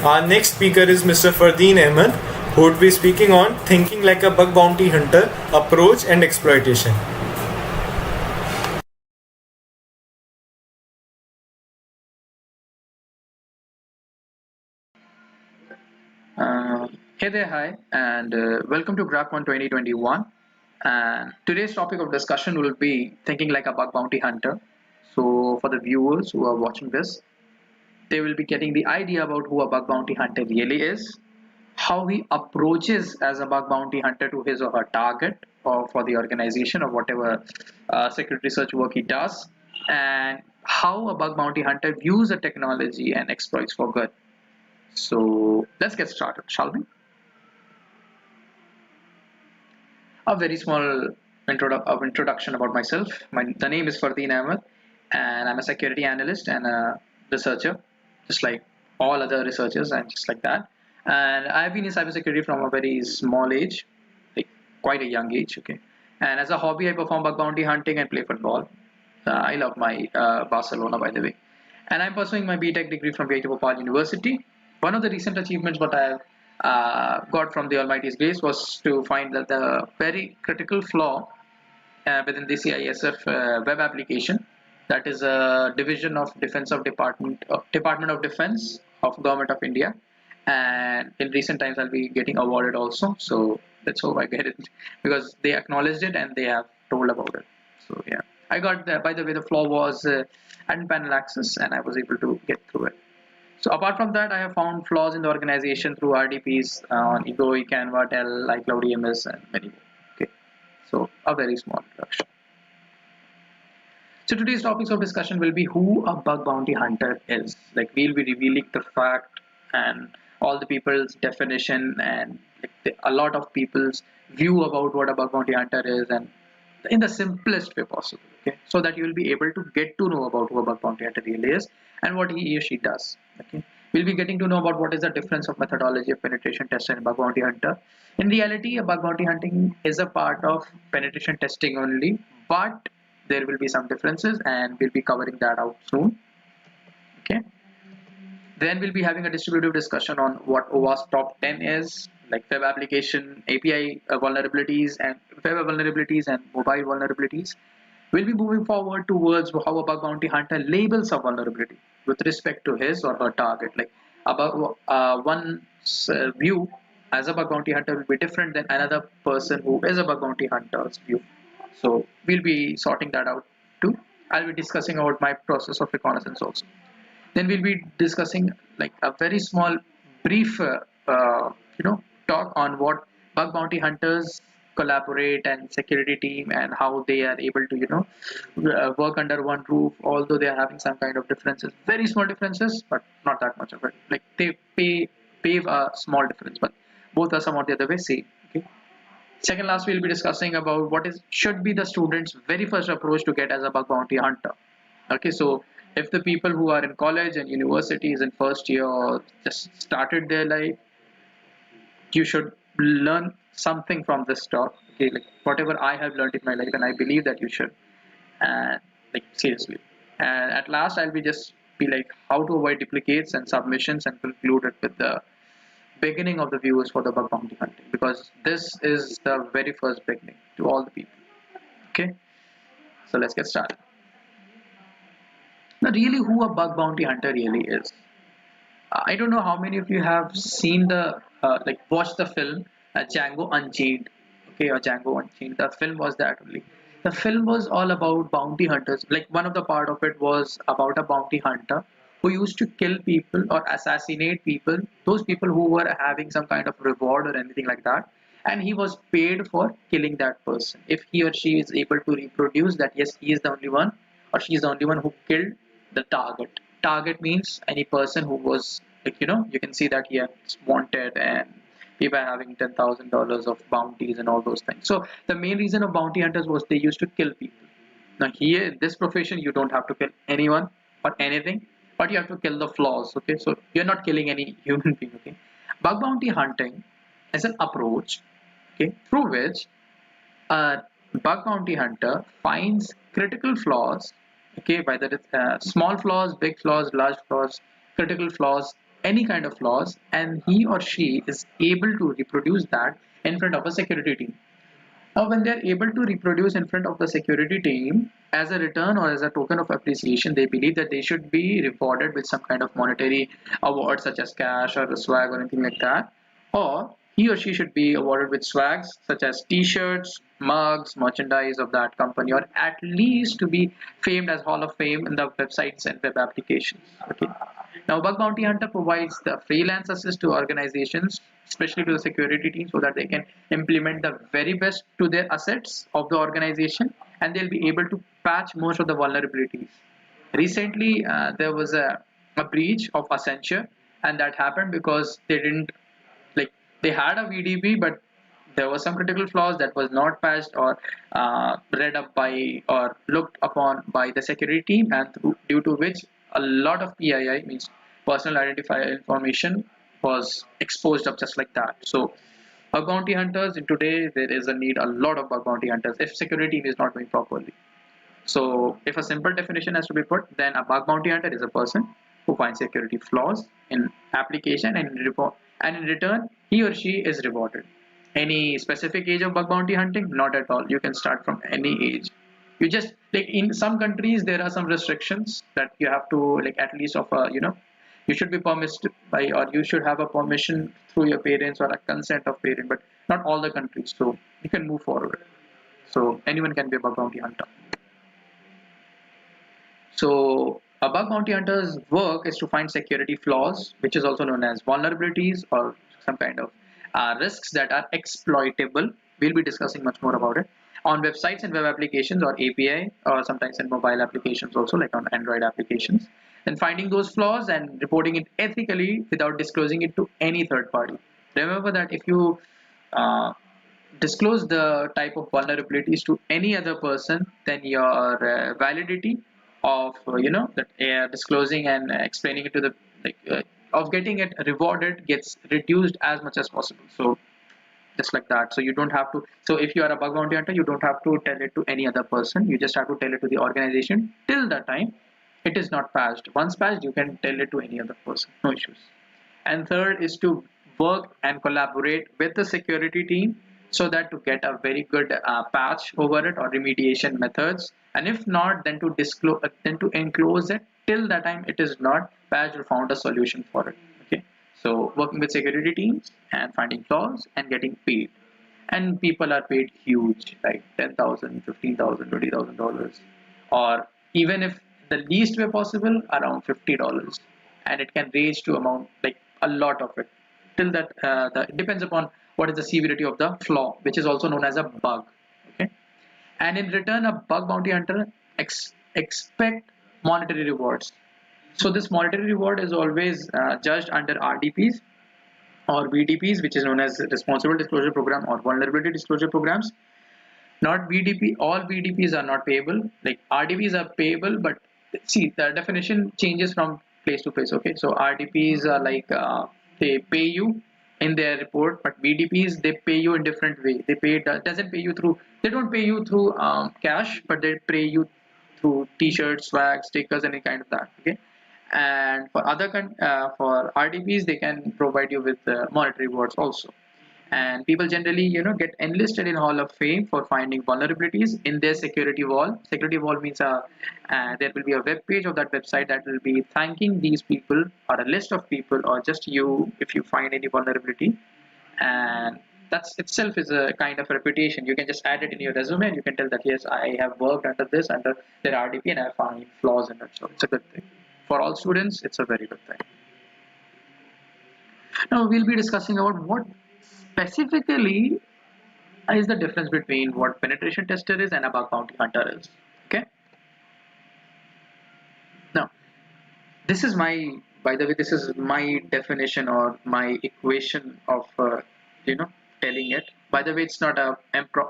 Our next speaker is Mr. Fardeen Ahmed, who would be speaking on thinking like a bug bounty hunter, approach and exploitation. Hey there, hi, and welcome to GrabCon 2021. And today's topic of discussion will be thinking like a bug bounty hunter. So, for the viewers who are watching this, they will be getting the idea about who a bug bounty hunter really is, how he approaches as a bug bounty hunter to his or her target, or for the organization or whatever security research work he does, and how a bug bounty hunter views a technology and exploits for good. So, let's get started, shall we? A very small introduction about myself. The name is Fardeen Ahmed, and I'm a security analyst and a researcher, just like all other researchers, and just like that. And I've been in cybersecurity from a very small age, like quite a young age. Okay, and as a hobby, I perform bug bounty hunting and play football. I love my Barcelona, by the way, and I'm pursuing my BTech degree from VIT Bhopal University. One of the recent achievements what I have got from the Almighty's grace was to find that the very critical flaw within the CISF web application, that is a division of Defense of Department of Defense of Government of India, and in recent times I'll be getting awarded also. So let's hope I get it because they acknowledged it and they have told about it. So yeah, I got by the way the flaw was admin panel access, and I was able to get through it. So apart from that, I have found flaws in the organization through RDPs on Ego, Canva, Tel, iCloud EMS, and many more. Okay, so a very small introduction. So today's topics of discussion will be who a bug bounty hunter is. Like we'll be revealing the fact and all the people's definition and a lot of people's view about what a bug bounty hunter is, and in the simplest way possible. Okay, so that you will be able to get to know about who a bug bounty hunter really is and what he or she does. Okay, we'll be getting to know about what is the difference of methodology of penetration tester and bug bounty hunter. In reality, a bug bounty hunting is a part of penetration testing only, but there will be some differences, and we'll be covering that out soon. Okay. Then we'll be having a distributive discussion on what OWASP top 10 is, like web application API vulnerabilities and web vulnerabilities and mobile vulnerabilities. We'll be moving forward towards how a bug bounty hunter labels a vulnerability with respect to his or her target. Like about one's view as a bug bounty hunter will be different than another person who is a bug bounty hunter's view. So we'll be sorting that out too. I'll be discussing about my process of reconnaissance also. Then we'll be discussing like a very small brief talk on what bug bounty hunters collaborate and security team and how they are able to work under one roof, although they are having some kind of differences, very small differences, but not that much of it. Like they pave a small difference, but both are somewhat the other way same. Okay, second last we'll be discussing about what is should be the student's very first approach to get as a bug bounty hunter. Okay, so if the people who are in college and universities in first year or just started their life, you should learn something from this talk. Okay, like whatever I have learned in my life, and I believe that you should, and like seriously. And at last I'll be just be like how to avoid duplicates and submissions, and conclude it with the beginning of the viewers for the bug bounty hunting, because this is the very first beginning to all the people. Okay, so let's get started. Now really who a bug bounty hunter really is. I don't know how many of you have seen the like watched the film Django Unchained. Okay, or Django Unchained. The film was that only. The film was all about bounty hunters. Like one of the part of it was about a bounty hunter who used to kill people or assassinate people. Those people who were having some kind of reward or anything like that, and he was paid for killing that person. If he or she is able to reproduce that, yes, he is the only one or she is the only one who killed the target. Target means any person who was like you can see that he is wanted and people are having $10,000 of bounties and all those things. So the main reason of bounty hunters was they used to kill people. Now here in this profession you don't have to kill anyone or anything, but you have to kill the flaws. Okay, so you're not killing any human being. Okay, bug bounty hunting is an approach, okay, through which a bug bounty hunter finds critical flaws, okay, whether it's small flaws, big flaws, large flaws, critical flaws any kind of flaws, and he or she is able to reproduce that in front of a security team. Now, when they're able to reproduce in front of the security team as a return or as a token of appreciation, they believe that they should be rewarded with some kind of monetary award, such as cash or a swag or anything like that. Or he or she should be awarded with swags such as t-shirts, mugs, merchandise of that company, or at least to be famed as Hall of Fame in the websites and web applications. Okay. Now, Bug Bounty Hunter provides the freelance assist to organizations, especially to the security team, so that they can implement the very best to their assets of the organization, and they'll be able to patch most of the vulnerabilities. Recently, there was a breach of Accenture, and that happened because they didn't, like, they had a VDP, but there was some critical flaws that was not patched or read up by or looked upon by the security team, and due to which a lot of PII, means personal identifier information, was exposed up just like that. So bug bounty hunters, in today there is a need a lot of bug bounty hunters if security team is not doing properly. So if a simple definition has to be put, then a bug bounty hunter is a person who finds security flaws in application, and in return he or she is rewarded. Any specific age of bug bounty hunting? Not at all. You can start from any age. You just, like, in some countries there are some restrictions that you have to, like, at least of a, you should be permitted by, or you should have a permission through your parents or a consent of parent, but not all the countries. So you can move forward. So anyone can be a bug bounty hunter. So a bug bounty hunter's work is to find security flaws, which is also known as vulnerabilities or some kind of risks that are exploitable. We'll be discussing much more about it on websites and web applications or API, or sometimes in mobile applications also, like on Android applications. And finding those flaws and reporting it ethically without disclosing it to any third party. Remember that if you uh, disclose the type of vulnerabilities to any other person, then your validity of, that disclosing and explaining it to the, like, of getting it rewarded gets reduced as much as possible. So just like that. So you don't have to, so if you are a bug bounty hunter, you don't have to tell it to any other person. You just have to tell it to the organization till the time it is not patched. Once patched, you can tell it to any other person, no issues. And third is to work and collaborate with the security team, so that to get a very good patch over it or remediation methods, and if not, then to disclose, then to enclose it till the time it is not patched or found a solution for it. Okay. So working with security teams and finding flaws and getting paid, and people are paid huge, like 10,000, 15,000, $20,000, or even if the least way possible, around $50, and it can range to amount, like, a lot of it. Till that, it depends upon what is the severity of the flaw, which is also known as a bug. Okay, and in return, a bug bounty hunter expect monetary rewards. So this monetary reward is always judged under RDPs or VDPs, which is known as Responsible Disclosure Program or Vulnerability Disclosure Programs. Not VDP, all VDPs are not payable. Like, RDPs are payable, but see, the definition changes from place to place. Okay, so RDPs are like, they pay you in their report, but VDPs, they pay you in different way. They pay, doesn't pay you through, they don't pay you through cash, but they pay you through t-shirts, swag, stickers, any kind of that. Okay, and for for RDPs, they can provide you with monetary rewards also. And people generally, get enlisted in Hall of Fame for finding vulnerabilities in their security wall. Security wall means there will be a web page of that website that will be thanking these people, or a list of people, or just you, if you find any vulnerability. And that's itself is a kind of reputation. You can just add it in your resume, and you can tell that, yes, I have worked under this, under their RDP, and I found flaws in it. So it's a good thing for all students. It's a very good thing. Now we'll be discussing about what specifically is the difference between what penetration tester is and a bug bounty hunter is. Okay. Now, this is my, by the way, this is my definition or my equation of, telling it. By the way, it's not a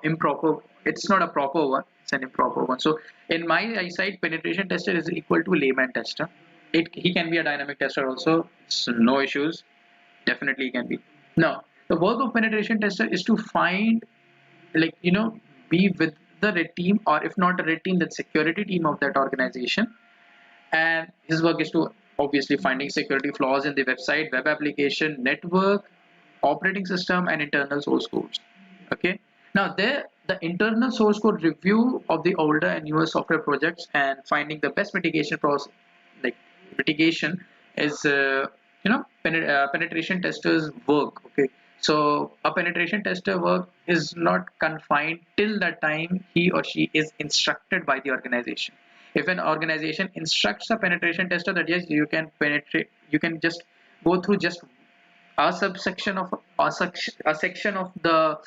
improper. It's not a proper one. It's an improper one. So, in my eyesight, penetration tester is equal to layman tester. He can be a dynamic tester also. It's no issues. Definitely can be. Now, the work of penetration tester is to find, like, be with the red team, or if not a red team, the security team of that organization, and his work is to obviously finding security flaws in the website, web application, network, operating system, and internal source codes. Okay. Now there, the internal source code review of the older and newer software projects and finding the best mitigation process, like mitigation is penetration testers work. Okay. So a penetration tester work is not confined till the time he or she is instructed by the organization. If an organization instructs a penetration tester that yes, you can penetrate, you can just go through just a subsection of a section of the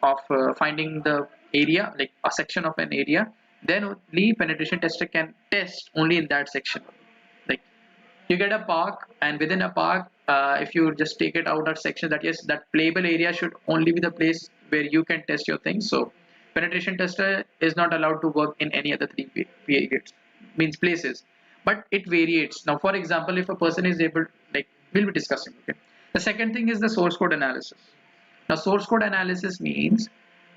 of finding the area, like a section of an area, then only penetration tester can test only in that section. Like you get a park, and within a park, if you just take it out that section, that yes, that playable area should only be the place where you can test your things. So penetration tester is not allowed to work in any other three periods, means places, but it varies. Now for example, if a person is able, like we'll be discussing, okay, the second thing is the source code analysis. Now source code analysis means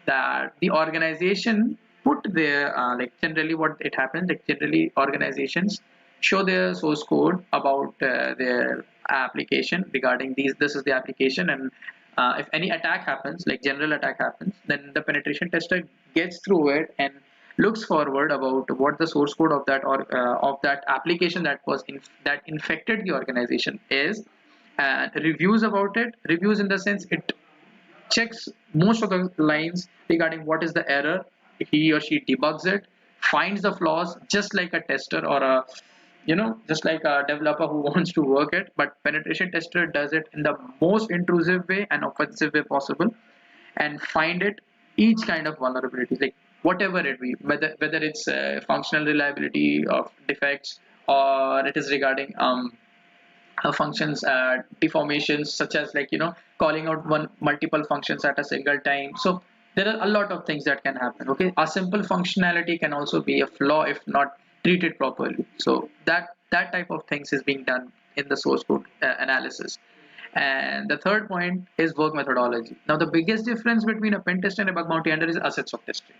that the organization put their like generally what it happens, like generally organizations show their source code about their application regarding these, this is the application, and if any attack happens, like general attack happens, then the penetration tester gets through it and looks forward about what the source code of that, or of that application that was that infected the organization is, and reviews about it. Reviews in the sense it checks most of the lines regarding what is the error. He or she debugs it, finds the flaws, just like a tester or a just like a developer who wants to work it. But penetration tester does it in the most intrusive way and offensive way possible, and find it each kind of vulnerability, like whatever it be, whether it's functional reliability of defects, or it is regarding functions deformations, such as like calling out one multiple functions at a single time. So there are a lot of things that can happen. Okay, a simple functionality can also be a flaw if not treated properly. So that type of things is being done in the source code analysis. And the third point is work methodology. Now the biggest difference between a pen tester and a bug bounty hunter is assets of testing.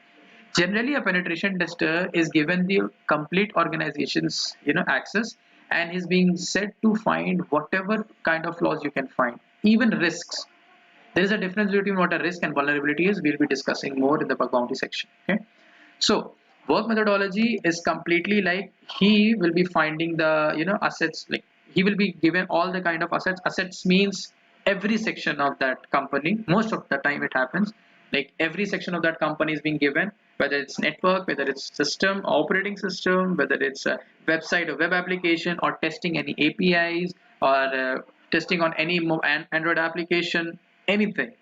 Generally, a penetration tester is given the complete organization's access, and is being said to find whatever kind of flaws you can find, even risks. There is a difference between what a risk and vulnerability is. We'll be discussing more in the bug bounty section. Okay, so work methodology is completely like he will be finding the assets, like he will be given all the kind of assets. Assets means every section of that company. Most of the time it happens like every section of that company is being given, whether it's network, whether it's system, operating system, whether it's a website or web application, or testing any APIs, or testing on any Android application, anything.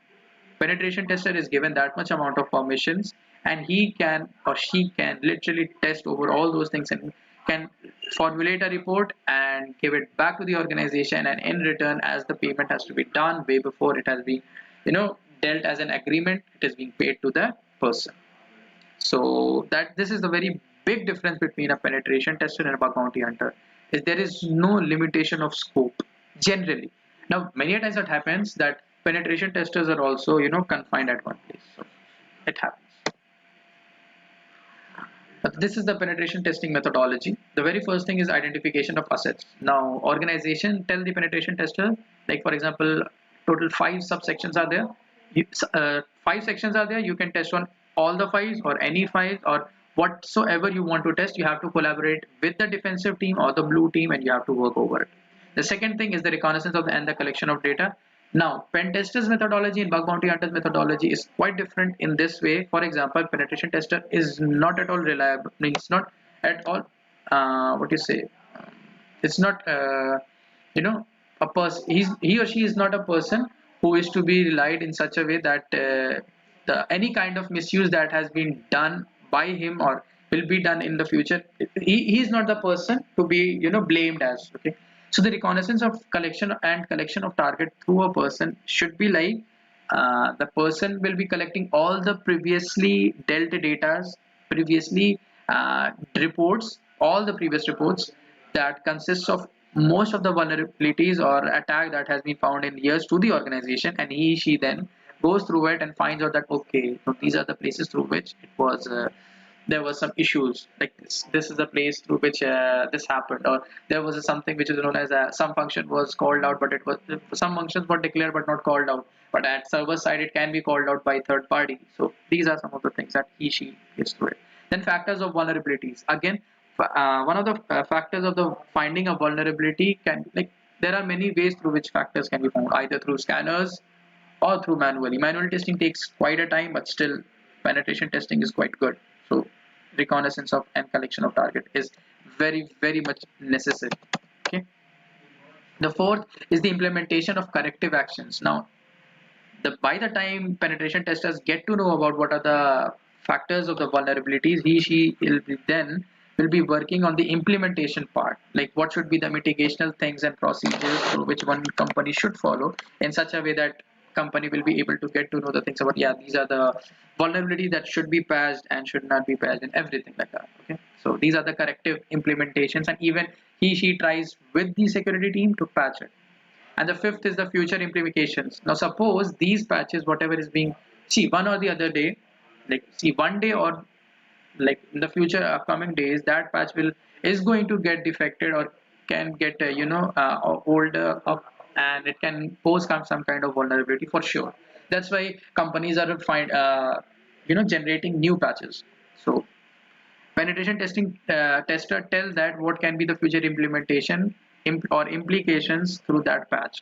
Penetration tester is given that much amount of permissions, and he can or she can literally test over all those things, and can formulate a report and give it back to the organization, and in return, as the payment has to be done way before it has been dealt as an agreement, it is being paid to the person. So that this is the very big difference between a penetration tester and a bug bounty hunter, is there is no limitation of scope generally. Now many a times it happens that penetration testers are also confined at one place, so it happens. But this is the penetration testing methodology. The very first thing is identification of assets. Now organization tell the penetration tester, like for example, total 5 subsections are there. 5 sections are there, you can test on all the files or any files or whatsoever you want to test. You have to collaborate with the defensive team or the blue team, and you have to work over it. The second thing is the reconnaissance of and the collection of data. Now pen testers methodology and bug bounty hunters methodology is quite different in this way. For example, penetration tester is not at all reliable, means not at all what you say, it's not a person, he or she is not a person who is to be relied in such a way that any kind of misuse that has been done by him or will be done in the future, he is not the person to be blamed as. Okay, so the reconnaissance of collection of target through a person should be like the person will be collecting all the previously dealt data, previously reports, all the previous reports that consists of most of the vulnerabilities or attack that has been found in years to the organization, and she then goes through it and finds out that okay, so these are the places through which it was there was some issues like this is the place through which this happened, or there was something which is known as some function was called out, but it was some functions were declared but not called out, but at server side it can be called out by third party. So these are some of the things that he she gets through it. Then factors of vulnerabilities. Again, one of the factors of the finding a vulnerability can, like, there are many ways through which factors can be found, either through scanners or through manually. Manual testing takes quite a time, but still penetration testing is quite good. So reconnaissance of and collection of target is very much necessary. Okay. The fourth is the implementation of corrective actions. Now, by the time penetration testers get to know about what are the factors of the vulnerabilities, he she will be working on the implementation part, like what should be the mitigational things and procedures through which one company should follow in such a way that company will be able to get to know the things about, yeah, these are the vulnerability that should be patched and should not be patched and everything like that. Okay, so these are the corrective implementations, and even he she tries with the security team to patch it. And the fifth is the future implications. Now suppose these patches, whatever is being, see, one or the other day, like, see, one day or like in the future upcoming days, that patch will is going to get defected or can get older up, and it can pose some kind of vulnerability for sure. That's why companies are generating new patches. So penetration testing tester tell that what can be the future implementation or implications through that patch.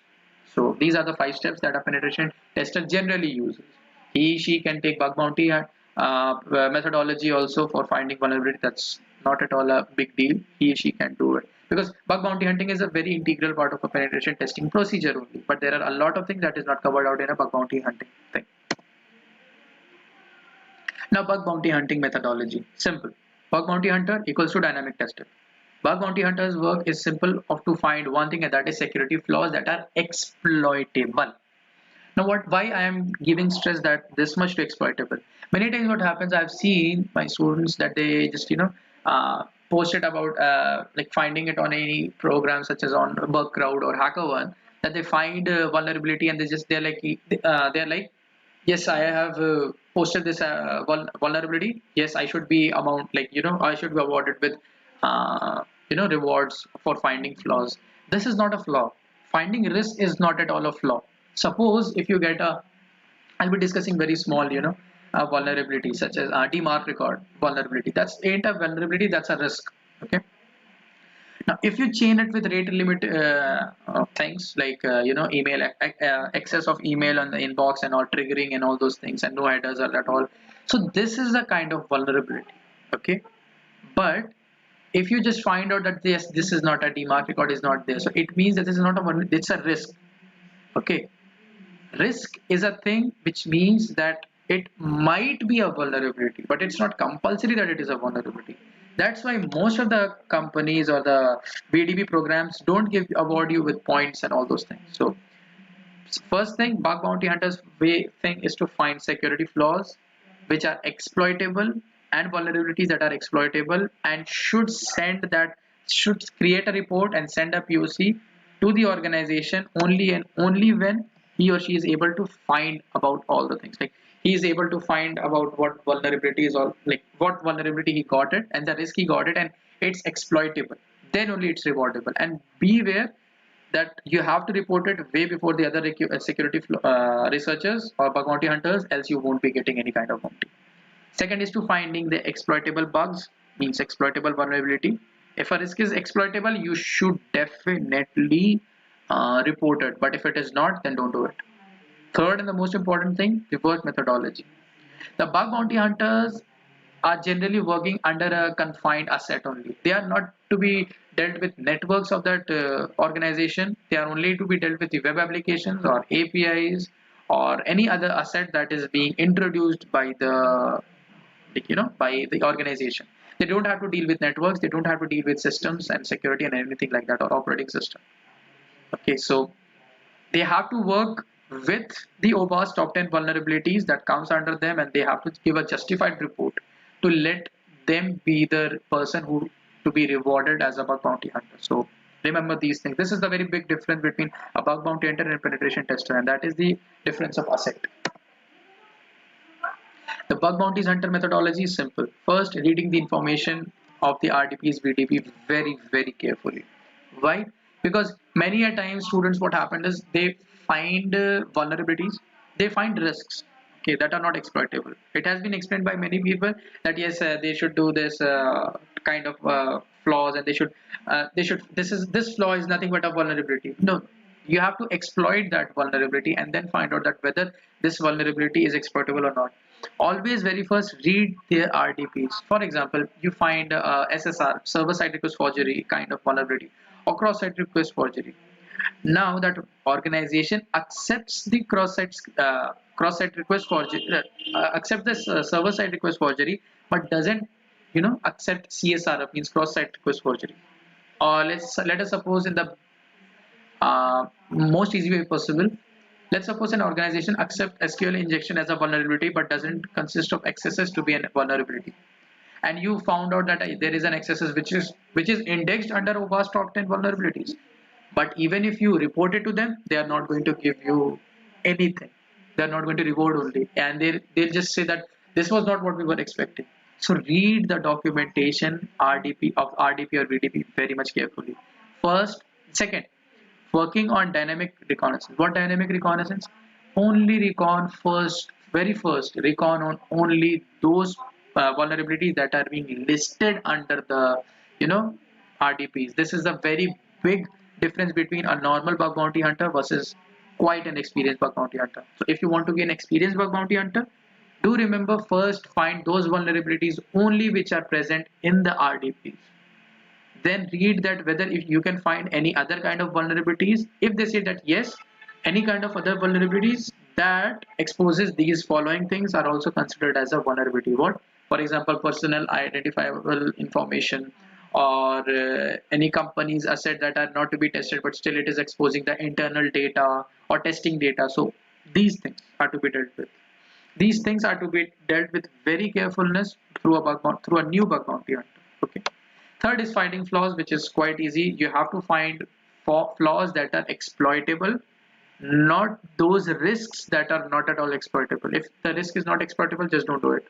So these are the 5 steps that a penetration tester generally uses. He she can take bug bounty methodology also for finding vulnerability. That's not at all a big deal. He she can do it because bug bounty hunting is a very integral part of a penetration testing procedure only. But there are a lot of things that is not covered out in a bug bounty hunting thing. Now, bug bounty hunting methodology. Simple. Bug bounty hunter equals to dynamic tester. Bug bounty hunter's work is simple of to find one thing, and that is security flaws that are exploitable. Now, why I am giving stress that this much to exploitable? Many times what happens, I've seen my students that they just post it about like finding it on any program such as on Bug Crowd or HackerOne, that they find vulnerability and they're like, yes, I have posted this vulnerability. Yes, I should be amount, like, I should be awarded with rewards for finding flaws. This is not a flaw. Finding risk is not at all a flaw. Suppose if you get a, I'll be discussing very small, a vulnerability such as DMARC record vulnerability. That's ain't a vulnerability. That's a risk. Okay. Now, if you chain it with rate limit things like email excess of email on the inbox and all triggering and all those things and no headers at all, so this is a kind of vulnerability. Okay, but if you just find out that this is not a demarc record is not there, so it means that this is not a it's a risk. Okay, risk is a thing which means that it might be a vulnerability, but it's not compulsory that it is a vulnerability. That's why most of the companies or the BDB programs don't give award you with points and all those things. So first thing, bug bounty hunters way thing is to find security flaws which are exploitable and vulnerabilities that are exploitable, and should create a report and send a POC to the organization only and only when he or she is able to find about all the things, like he is able to find about what vulnerability is, or like what vulnerability he got it and the risk he got it, and it's exploitable, then only it's rewardable. And beware that you have to report it way before the other security researchers or bug bounty hunters, else you won't be getting any kind of bounty. Second is to finding the exploitable bugs, means exploitable vulnerability. If a risk is exploitable, you should definitely report it, but if it is not, then don't do it. Third and the most important thing, reverse methodology. The bug bounty hunters are generally working under a confined asset only. They are not to be dealt with networks of that organization. They are only to be dealt with the web applications or APIs or any other asset that is being introduced by the, by the organization. They don't have to deal with networks. They don't have to deal with systems and security and anything like that, or operating system. Okay, so they have to work with the OWASP top 10 vulnerabilities that comes under them, and they have to give a justified report to let them be the person who to be rewarded as a bug bounty hunter. So remember these things. This is the very big difference between a bug bounty hunter and penetration tester, and that is the difference of asset. The bug bounties hunter methodology is simple. First, reading the information of the RDPs, VDP very, very carefully. Why? Because many a times students, what happened is they find vulnerabilities, they find risks, okay, that are not exploitable. It has been explained by many people that yes, they should do this kind of flaws, and they should. This flaw is nothing but a vulnerability. No, you have to exploit that vulnerability and then find out that whether this vulnerability is exploitable or not. Always very first read their RDPs. For example, you find SSR, server side request forgery kind of vulnerability, or cross site request forgery. Now that organization accepts the cross-site request forgery, accept this server side request forgery, but doesn't accept CSR, means cross-site request forgery. Or let us suppose in the most easy way possible. Let's suppose an organization accepts SQL injection as a vulnerability but doesn't consist of XSS to be a vulnerability. And you found out that there is an XSS which is indexed under OWASP top 10 vulnerabilities. But even if you report it to them, they are not going to give you anything. They are not going to reward only, and they'll just say that this was not what we were expecting. So read the documentation RDP or VDP very much carefully. First, second, working on dynamic reconnaissance. What dynamic reconnaissance? Only recon first, very first, recon on only those vulnerabilities that are being listed under the RDPs. This is a very big difference between a normal bug bounty hunter versus quite an experienced bug bounty hunter. So if you want to be an experienced bug bounty hunter, do remember first find those vulnerabilities only which are present in the RDPs. Then read that whether if you can find any other kind of vulnerabilities. If they say that yes, any kind of other vulnerabilities that exposes these following things are also considered as a vulnerability. What? For example, personal identifiable information, or any company's asset that are not to be tested but still it is exposing the internal data or testing data. So these things are to be dealt with. These things are to be dealt with very carefulness through through a new bug bounty hunter. Okay. Third is finding flaws, which is quite easy. You have to find flaws that are exploitable, not those risks that are not at all exploitable. If the risk is not exploitable, just don't do it.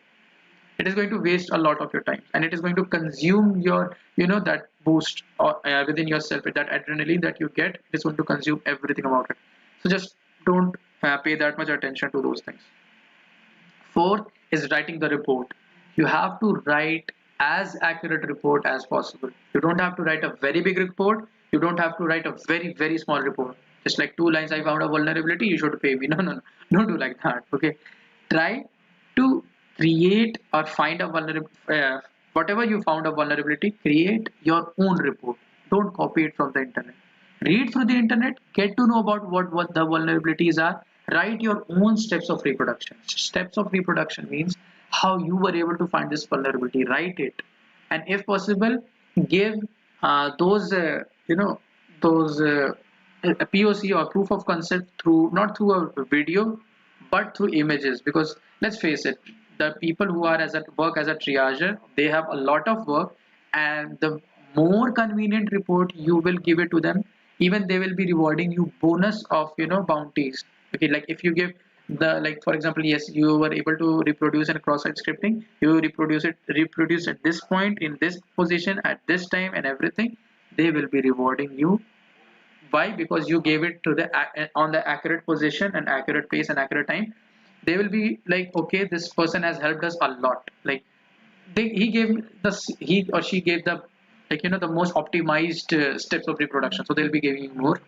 It is going to waste a lot of your time, and it is going to consume your, that boost or within yourself, that adrenaline that you get. It is going to consume everything about it. So just don't pay that much attention to those things. Fourth is writing the report. You have to write as accurate report as possible. You don't have to write a very big report. You don't have to write a very, very small report. Just like 2 lines, I found a vulnerability, you should pay me. No, no, no. Don't do like that. Okay. Try to create or find a vulnerability. Whatever you found a vulnerability, create your own report. Don't copy it from the internet. Read through the internet, get to know about what the vulnerabilities are, write your own steps of reproduction. Steps of reproduction means how you were able to find this vulnerability. Write it, and if possible, give those those a POC or proof of concept through, not through a video but through images. Because let's face it, the people who are work as a triager, they have a lot of work, and the more convenient report you will give it to them, even they will be rewarding you bonus of bounties. Okay, like if you give the, like for example, yes, you were able to reproduce in cross-site scripting, you reproduce at this point in this position at this time and everything, they will be rewarding you. Why? Because you gave it to the on the accurate position and accurate place and accurate time. They will be like, okay, this person has helped us a lot. Like he or she gave the, like the most optimized steps of reproduction, so they'll be giving you more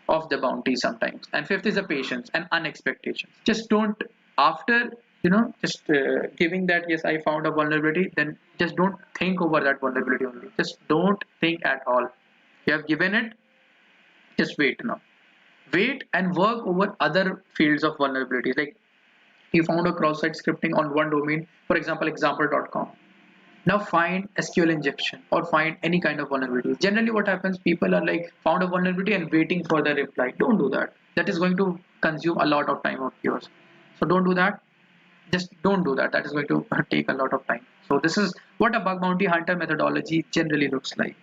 of the bounty sometimes. And fifth is the patience and unexpectations. Just don't, after just giving that, yes, I found a vulnerability, then just don't think over that vulnerability only. Just don't think at all. You have given it, just wait now. Wait and work over other fields of vulnerabilities. Like you found a cross-site scripting on one domain, for example, example.com. Now find SQL injection or find any kind of vulnerability. Generally what happens, people are like, found a vulnerability and waiting for the reply. Don't do that. That is going to consume a lot of time of yours. So don't do that. Just don't do that. That is going to take a lot of time. So this is what a bug bounty hunter methodology generally looks like.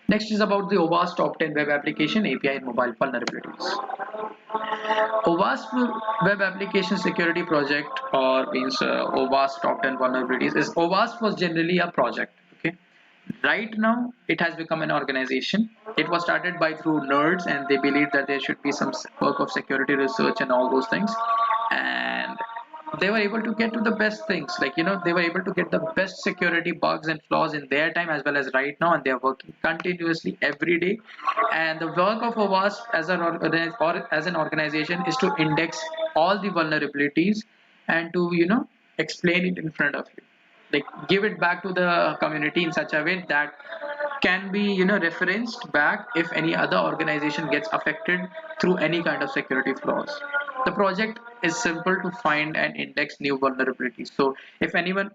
Next is about the OWASP top 10 web application API and mobile vulnerabilities. OWASP web application security project, or means OWASP top 10 vulnerabilities, is OWASP was generally a project. Okay, right now it has become an organization. It was started by through nerds, and they believed that there should be some work of security research and all those things, and they were able to get to the best things, like they were able to get the best security bugs and flaws in their time as well as right now, and they are working continuously every day. And the work of OWASP as an organization is to index all the vulnerabilities and to explain it in front of you, like give it back to the community in such a way that can be referenced back if any other organization gets affected through any kind of security flaws. The project is simple to find and index new vulnerabilities. So if anyone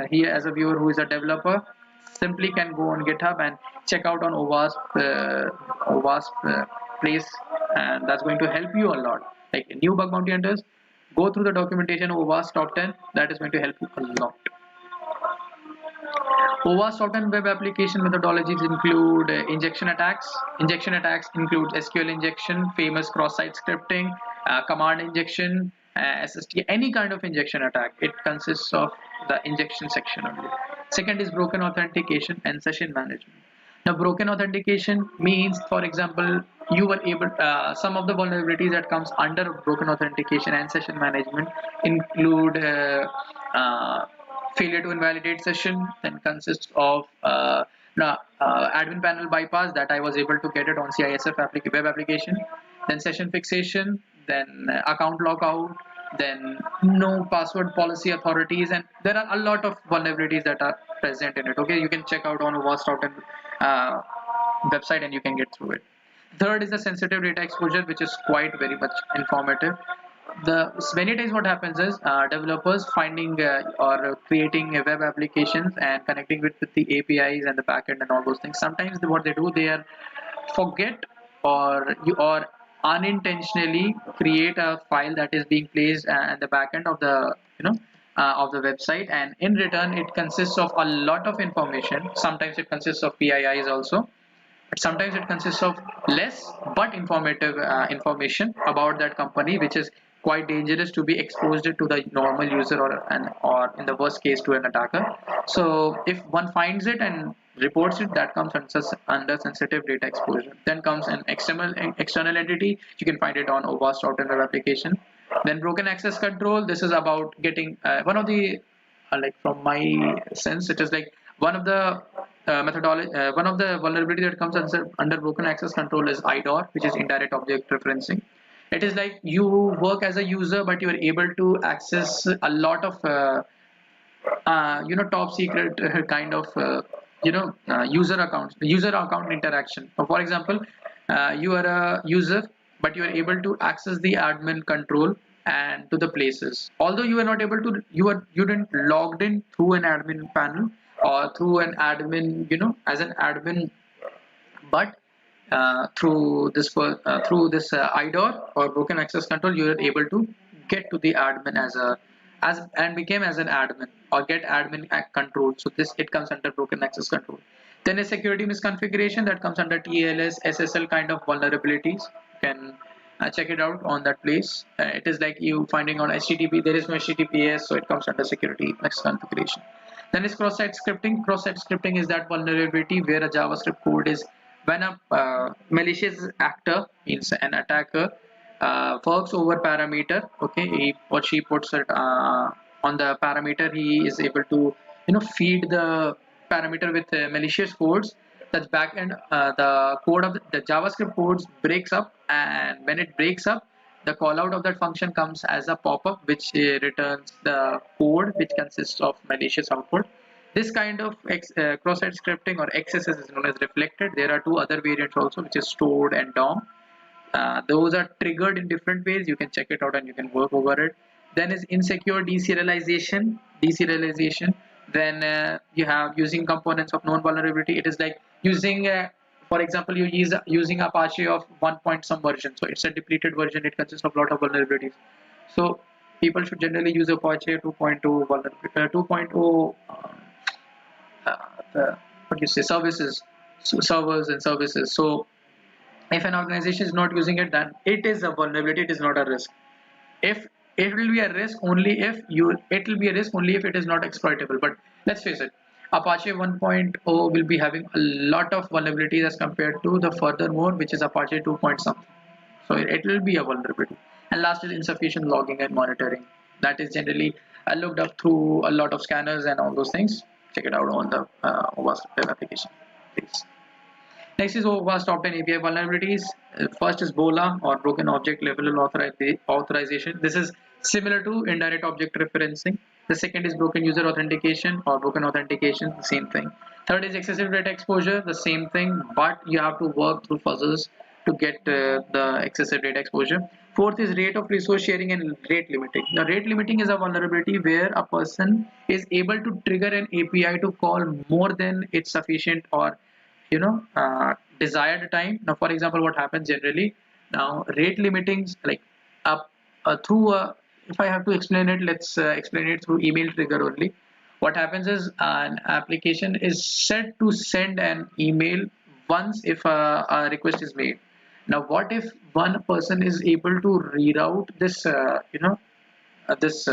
here as a viewer who is a developer simply can go on GitHub and check out on OWASP place, and that's going to help you a lot. Like new bug bounty hunters, go through the documentation of OWASP top 10. That is going to help you a lot. OWASP top 10 web application methodologies include injection attacks. Injection attacks include SQL injection, famous cross-site scripting, command injection, SST, any kind of injection attack. It consists of the injection section only. Second is broken authentication and session management. Now, broken authentication means, for example, you were able. Some of the vulnerabilities that comes under broken authentication and session management include failure to invalidate session, then consists of admin panel bypass, that I was able to get it on CISF web application, then session fixation, then account lockout, then no password policy authorities, and there are a lot of vulnerabilities that are present in it. Okay, you can check out on WASP website and you can get through it. Third is the sensitive data exposure, which is quite very much informative. The Many times what happens is developers finding or creating a web applications and connecting with the APIs and the backend and all those things. Sometimes what they do, they are forget or unintentionally create a file that is being placed at the backend of the of the website, and in return it consists of a lot of information. Sometimes it consists of PIIs also, but sometimes it consists of less but informative information about that company, which is quite dangerous to be exposed to the normal user, or in the worst case to an attacker. So if one finds it and reports it, that comes under sensitive data exposure. Then comes an external entity. You can find it on OWASP router web application. Then broken access control. This is about getting one of the like from my sense, it is like one of the methodology, one of the vulnerability that comes under broken access control is IDOR, which is indirect object referencing. It is like you work as a user, but you are able to access a lot of top secret kind of user account interaction. So for example, you are a user, but you are able to access the admin control and to the places, although you are not able to, you didn't logged in through an admin panel or through an admin, as an admin, but through this IDOR or broken access control, you are able to get to the admin as and became as an admin or get admin control. So this, it comes under broken access control. Then a security misconfiguration that comes under TLS SSL kind of vulnerabilities. You can check it out on that place. It is like you finding on HTTP, there is no HTTPS, so it comes under security misconfiguration. Then is cross-site scripting. Cross-site scripting is that vulnerability where a JavaScript code is, when a malicious actor, means an attacker, works over parameter. Okay, he or she puts it on the parameter. He is able to feed the parameter with malicious codes. That's backend. The code of the JavaScript codes breaks up, and when it breaks up, the callout of that function comes as a pop-up, which returns the code, which consists of malicious output. This kind of cross-site scripting or XSS is known as reflected. There are two other variants also, which is stored and DOM. Those are triggered in different ways. You can check it out and you can work over it. Then is insecure deserialization. Then you have using components of known vulnerability. It is like using for example, you use using Apache of 1 point some version, so it's a depleted version. It consists of a lot of vulnerabilities. So people should generally use Apache 2.0 vulnerability, 2.0 what you say services. servers and services. So if an organization is not using it, then it is a vulnerability, it is not a risk. If it will be a risk only if you it will be a risk only if it is not exploitable. But let's face it, Apache 1.0 will be having a lot of vulnerabilities as compared to the furthermore, which is Apache 2 point something. So it will be a vulnerability. And last is insufficient logging and monitoring. That is generally I looked up through a lot of scanners and all those things. Check it out on the OWASP web application, please. Next is OWASP top 10 API vulnerabilities. First is BOLA, or broken object level authorization. This is similar to indirect object referencing. The second is broken user authentication or broken authentication, the same thing. Third is excessive data exposure, the same thing, but you have to work through fuzzles to get the excessive data exposure. Fourth is rate of resource sharing and rate limiting. Now, rate limiting is a vulnerability where a person is able to trigger an API to call more than its sufficient or desired time. Now, for example, what happens generally now, rate limiting like up through if I have to explain it, let's explain it through email trigger only. What happens is an application is set to send an email once if a request is made. Now, what if one person is able to reroute this this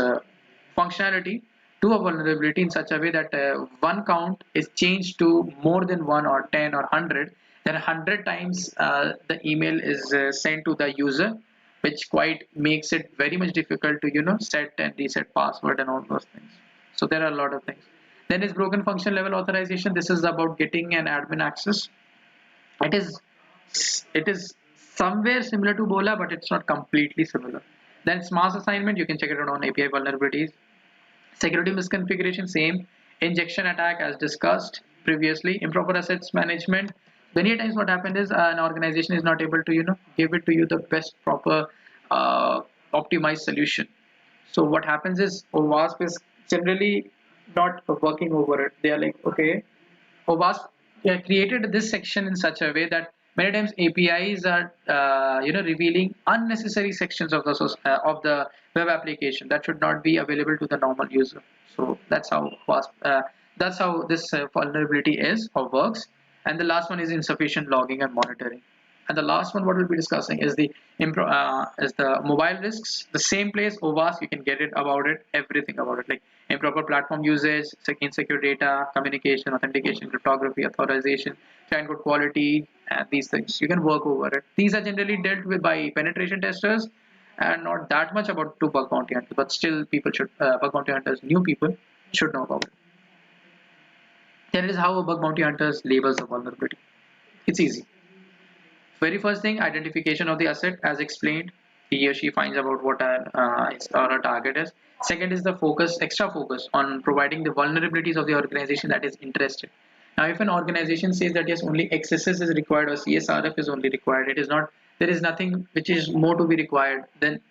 functionality to a vulnerability in such a way that one count is changed to more than 1 or 10 or 100, then 100 times the email is sent to the user, which quite makes it very much difficult to set and reset password and all those things. So there are a lot of things. Then is broken function level authorization. This is about getting an admin access. It is somewhere similar to BOLA, but it's not completely similar. Then it's mass assignment. You can check it out on API vulnerabilities. Security misconfiguration, same. Injection attack, as discussed previously. Improper assets management. Many times what happened is an organization is not able to give it to you the best proper optimized solution. So what happens is OWASP is generally not working over it. They are like, okay, OWASP created this section in such a way that many times APIs are revealing unnecessary sections of the web application that should not be available to the normal user. So that's how this vulnerability is or works. And the last one is insufficient logging and monitoring. And the last one what we'll be discussing is the mobile risks. The same place OWASP, you can get it about it, everything about it, like improper platform usage, insecure data, communication, authentication, cryptography, authorization, client code quality, and these things. You can work over it. These are generally dealt with by penetration testers and not that much about to bug bounty hunters, but still people should bug bounty hunters, new people should know about it. Here is how a bug bounty hunters labels a vulnerability. It's easy. Very first thing, identification of the asset, as explained. He or she finds about what his or her target is. Second is the extra focus on providing the vulnerabilities of the organization that is interested. Now, if an organization says that yes, only XSS is required or CSRF is only required, it is not. There is nothing which is more to be required. Then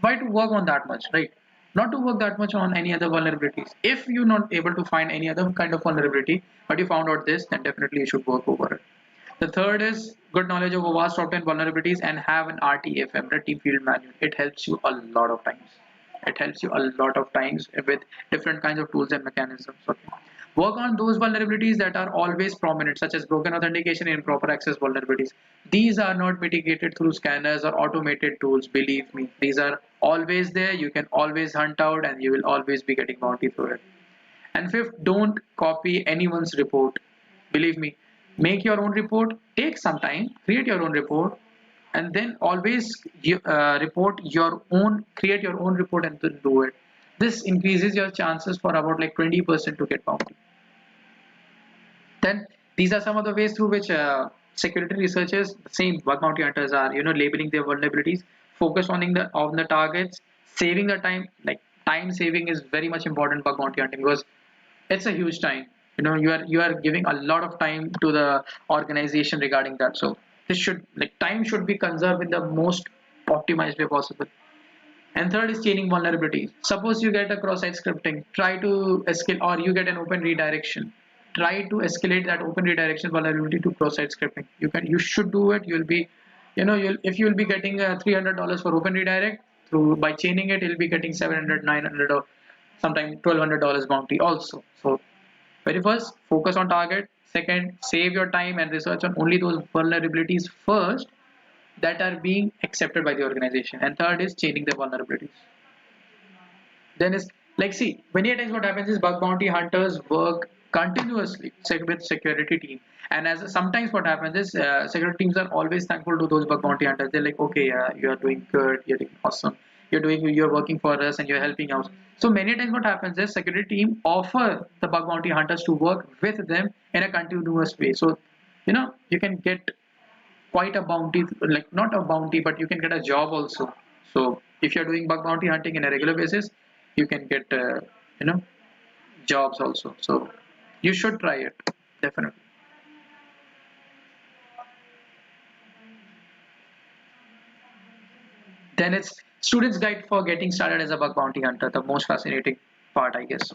why to work on that much, right? Not to work that much on any other vulnerabilities. If you're not able to find any other kind of vulnerability, but you found out this, then definitely you should work over it. The third is good knowledge of OWASP top 10 vulnerabilities and have an RTFM, Red Team Field Manual. It helps you a lot of times. It helps you a lot of times with different kinds of tools and mechanisms. Okay. Work on those vulnerabilities that are always prominent, such as broken authentication and improper access vulnerabilities. These are not mitigated through scanners or automated tools, believe me. These are always there. You can always hunt out and you will always be getting bounty through it. And fifth, don't copy anyone's report. Believe me, make your own report, take some time, create your own report, and then always create your own report and then do it. This increases your chances for about like 20% to get bounty. Then these are some of the ways through which security researchers, same bug bounty hunters, are labeling their vulnerabilities, focus on the targets, saving the time. Like time saving is very much important bug bounty hunting because it's a huge time. You are giving a lot of time to the organization regarding that. So this should time should be conserved in the most optimized way possible. And third is chaining vulnerabilities. Suppose you get a cross-site scripting, try to escalate, or you get an open redirection. Try to escalate that open redirection vulnerability to cross-site scripting. You should do it. You'll be, if you'll be getting $300 for open redirect by chaining it, you'll be getting 700, 900, or sometimes $1,200 bounty also. So very first, focus on target. Second, save your time and research on only those vulnerabilities first that are being accepted by the organization. And third is chaining the vulnerabilities. Then is like, see, many a times what happens is bug bounty hunters work continuously with security team, and as sometimes what happens is security teams are always thankful to those bug bounty hunters. They're like, okay, yeah, you are doing good, you're doing awesome, you're working for us and you're helping us. So many times what happens is security team offer the bug bounty hunters to work with them in a continuous way. So you can get quite a bounty, like not a bounty, but you can get a job also. So if you're doing bug bounty hunting in a regular basis, you can get you know jobs also. So you should try it, definitely. Then it's student's guide for getting started as a bug bounty hunter, the most fascinating part, I guess.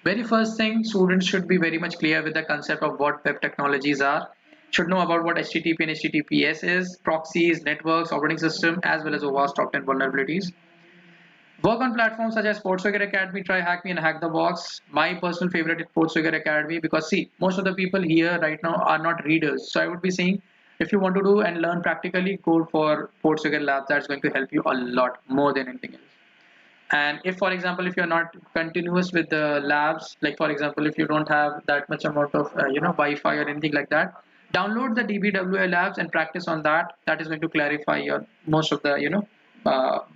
Very first thing, students should be very much clear with the concept of what web technologies are, should know about what HTTP and HTTPS is, proxies, networks, operating system, as well as OWASP top 10 vulnerabilities. Work on platforms such as Sportswear Academy, Try Hack Me, and Hack the Box. My personal favorite is Sportswear Academy because see, most of the people here right now are not readers. So I would be saying, if you want to do and learn practically, go for Sportswear Labs. That's going to help you a lot more than anything else. And if, for example, if you're not continuous with the labs, like for example, if you don't have that much amount of Wi-Fi or anything like that, download the DBWI labs and practice on that. That is going to clarify your most of the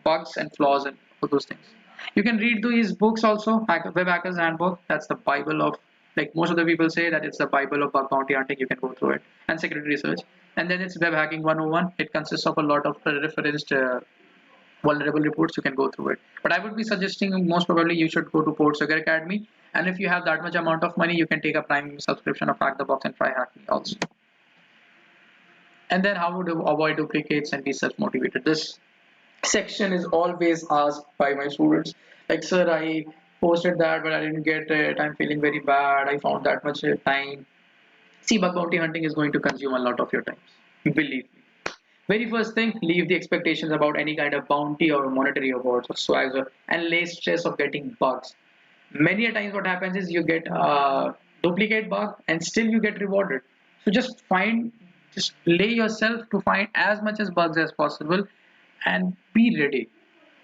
bugs and flaws and all those things. You can read these books also. Web Hackers Handbook. That's the Bible of, like most of the people say that it's the Bible of bug bounty hunting. You can go through it and security research. And then it's Web Hacking 101. It consists of a lot of referenced vulnerable reports. You can go through it, but I would be suggesting most probably you should go to Portswagger Academy, and if you have that much amount of money, you can take a prime subscription of Hack the Box and Try Hack Me also. And then how to avoid duplicates and be self-motivated. This section is always asked by my students, like, sir, I posted that but I didn't get it, I'm feeling very bad, I found that much time. See, bug bounty hunting is going to consume a lot of your time, believe me. Very first thing, leave the expectations about any kind of bounty or monetary rewards or swagger and lay stress of getting bugs. Many a times what happens is you get a duplicate bug and still you get rewarded. So just lay yourself to find as much as bugs as possible and be ready.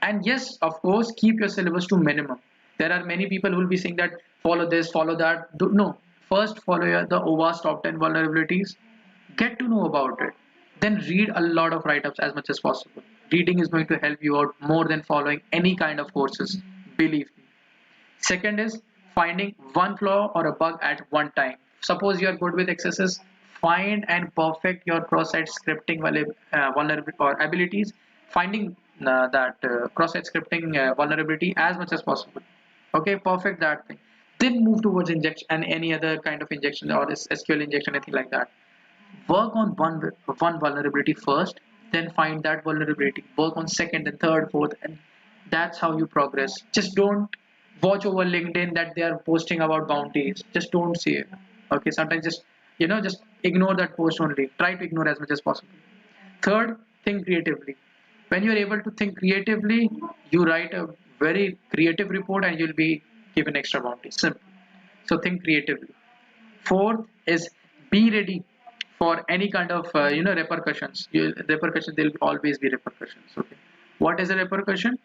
And yes, of course, keep your syllabus to minimum. There are many people who will be saying that follow this, follow that. No, first follow the OWASP top 10 vulnerabilities, get to know about it, then read a lot of write-ups as much as possible. Reading is going to help you out more than following any kind of courses, believe me. Second is finding one flaw or a bug at one time. Suppose you are good with XSS, find and perfect your cross-site scripting vulnerability or abilities, finding that cross-site scripting vulnerability as much as possible. Okay, perfect that thing. Then move towards injection and any other kind of injection or SQL injection, anything like that. Work on one vulnerability first, then find that vulnerability. Work on second and third, fourth, and that's how you progress. Just don't watch over LinkedIn that they are posting about bounties. Just don't see it. Okay, sometimes just ignore that post only. Try to ignore as much as possible. Third, think creatively. When you're able to think creatively, you write a very creative report and you'll be given extra bounty. Simple. So think creatively. Fourth is be ready for any kind of repercussions. Repercussions, there will always be repercussions. Okay, what is a repercussion?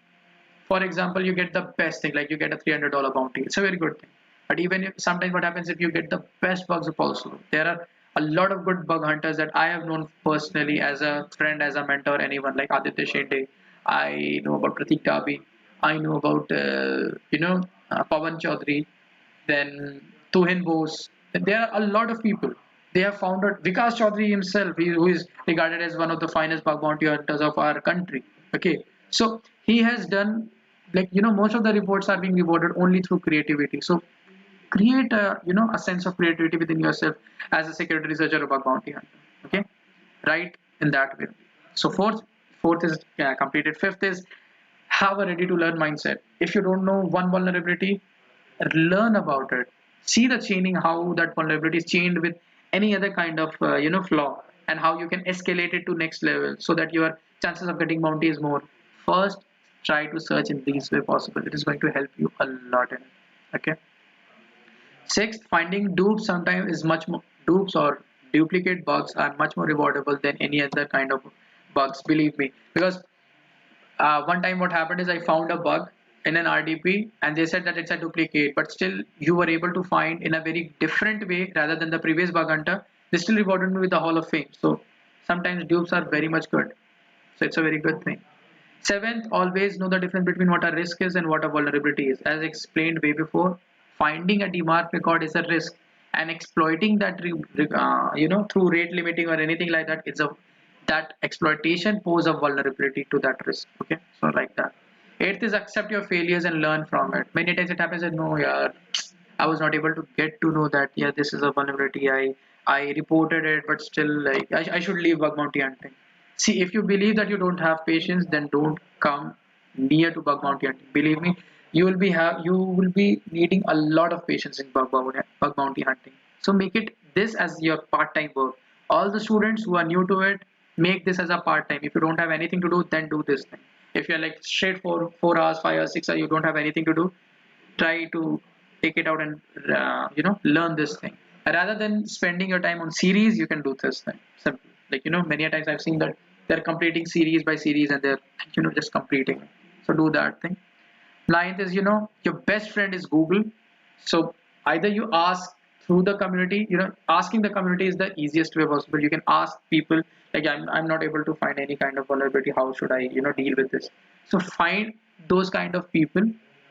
For example, you get the best thing, like you get a $300 bounty. It's a very good thing. But even if sometimes what happens if you get the best bugs up also, there are a lot of good bug hunters that I have known personally as a friend, as a mentor, anyone like Aditya Shende. I know about Pratik Tabi. I know about Pawan Chaudhary, then Tuhin Bose. There are a lot of people. They have founded Vikas Chaudhary himself, who is regarded as one of the finest bug bounty hunters of our country. Okay, so he has done, like most of the reports are being rewarded only through creativity. So create a sense of creativity within yourself as a security researcher or bug bounty hunter. Okay, right in that way. So fourth is completed. Fifth is have a ready to learn mindset. If you don't know one vulnerability, learn about it. See the chaining, how that vulnerability is chained with any other kind of flaw, and how you can escalate it to next level so that your chances of getting bounty is more. First, try to search in these way possible. It is going to help you a lot in it. Okay. Sixth, finding dupes sometimes is much more dupes or duplicate bugs are much more rewardable than any other kind of bugs. Believe me, because one time what happened is I found a bug in an RDP and they said that it's a duplicate, but still you were able to find in a very different way rather than the previous bug hunter. They still rewarded me with the Hall of Fame. So sometimes dupes are very much good. So it's a very good thing. Seventh, always know the difference between what a risk is and what a vulnerability is. As explained way before, finding a demarc record is a risk, and exploiting that, through rate limiting or anything like that, it's a that exploitation pose a vulnerability to that risk. Okay, so like that. Eighth is accept your failures and learn from it. Many times it happens that no, yeah, I was not able to get to know that yeah, this is a vulnerability. I reported it, but still like I should leave bug bounty hunting. See, if you believe that you don't have patience, then don't come near to bug bounty hunting. Believe me, you will be needing a lot of patience in bug bounty hunting. So make it this as your part-time work. All the students who are new to it, make this as a part-time. If you don't have anything to do, then do this thing. If you're like straight for 4 hours, 5 hours, 6 hours, you don't have anything to do, try to take it out and learn this thing rather than spending your time on series. You can do this thing simple, like many a times I've seen that they're completing series by series and they're just completing it. So do that thing. Ninth is your best friend is Google. So either you ask through the community. Asking the community is the easiest way possible. You can ask people like I'm not able to find any kind of vulnerability, how should I deal with this. So find those kind of people,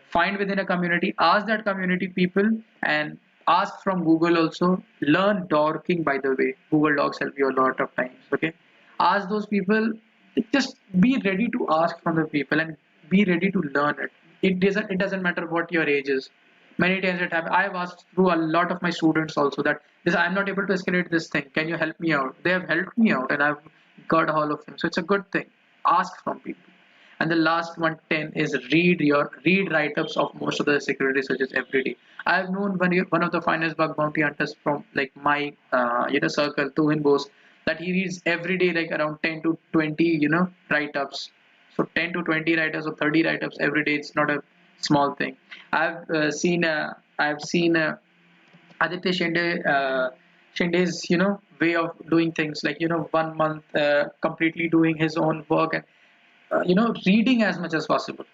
find within a community, ask that community people, and ask from Google also. Learn dorking, by the way. Google Docs help you a lot of times. Okay, ask those people. Just be ready to ask from the people and be ready to learn it. It doesn't matter what your age is. Many times it happens. I've asked through a lot of my students also that this I'm not able to escalate this thing. Can you help me out? They have helped me out and I've got all of them. So it's a good thing. Ask from people. And the last one, 10, is read write-ups of most of the security searches every day. I've known one of the finest bug bounty hunters from like my circle, Tuhin Bose, that he reads every day like around 10 to 20 write-ups. So 10 to 20 write-ups or 30 write-ups every day. It's not a small thing. I've seen Aditya Shinde's way of doing things, like 1 month completely doing his own work and reading as much as possible.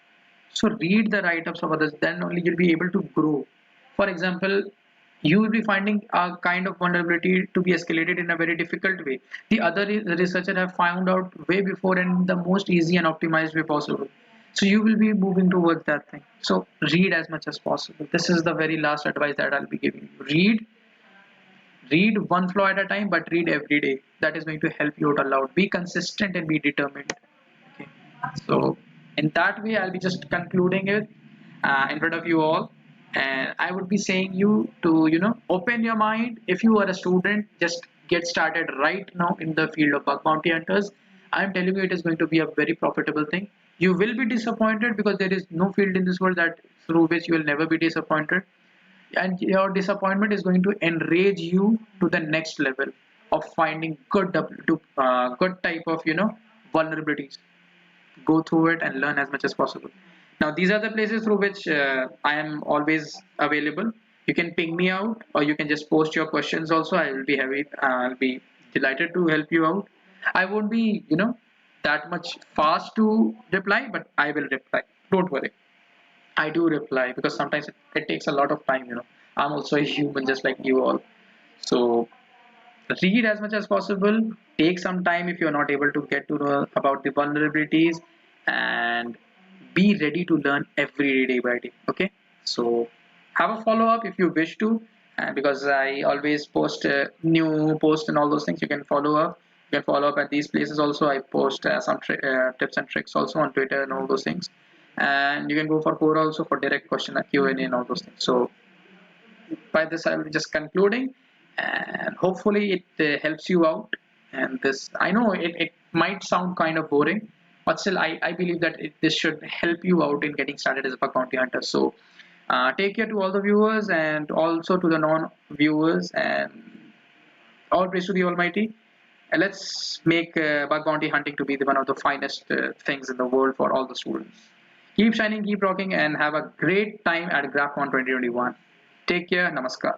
So read the write-ups of others, then only you'll be able to grow. For example, you will be finding a kind of vulnerability to be escalated in a very difficult way. The other researcher have found out way before in the most easy and optimized way possible. So you will be moving towards that thing. So read as much as possible. This is the very last advice that I'll be giving you. Read one flow at a time, but read every day. That is going to help you out a lot. Be consistent and be determined. Okay. So in that way, I'll be just concluding it in front of you all, and I would be saying you to open your mind. If you are a student, just get started right now in the field of bug bounty hunters. I'm telling you, it is going to be a very profitable thing. You will be disappointed because there is no field in this world that through which you will never be disappointed, and your disappointment is going to enrage you to the next level of finding good type of vulnerabilities. Go through it and learn as much as possible. Now these are the places through which I am always available. You can ping me out or you can just post your questions also. I'll be delighted to help you out. I won't be that much fast to reply, but I will reply. Don't worry, I do reply because sometimes it takes a lot of time. I'm also a human just like you all. So read as much as possible. Take some time if you're not able to get to know about the vulnerabilities, and be ready to learn every day by day. Okay, so have a follow up if you wish to, and because I always post new posts and all those things, you can follow up. You can follow up at these places also. I post some tips and tricks also on Twitter and all those things, and you can go for Quora also for direct question Q&A and all those things. So by this I will be just concluding, and hopefully it helps you out. And this, I know it might sound kind of boring, but still I believe that this should help you out in getting started as a bug bounty hunter. So take care to all the viewers and also to the non-viewers, and all praise to the Almighty. And let's make bug bounty hunting to be one of the finest things in the world for all the students. Keep shining, keep rocking, and have a great time at GrabCon 2021. Take care. Namaskar.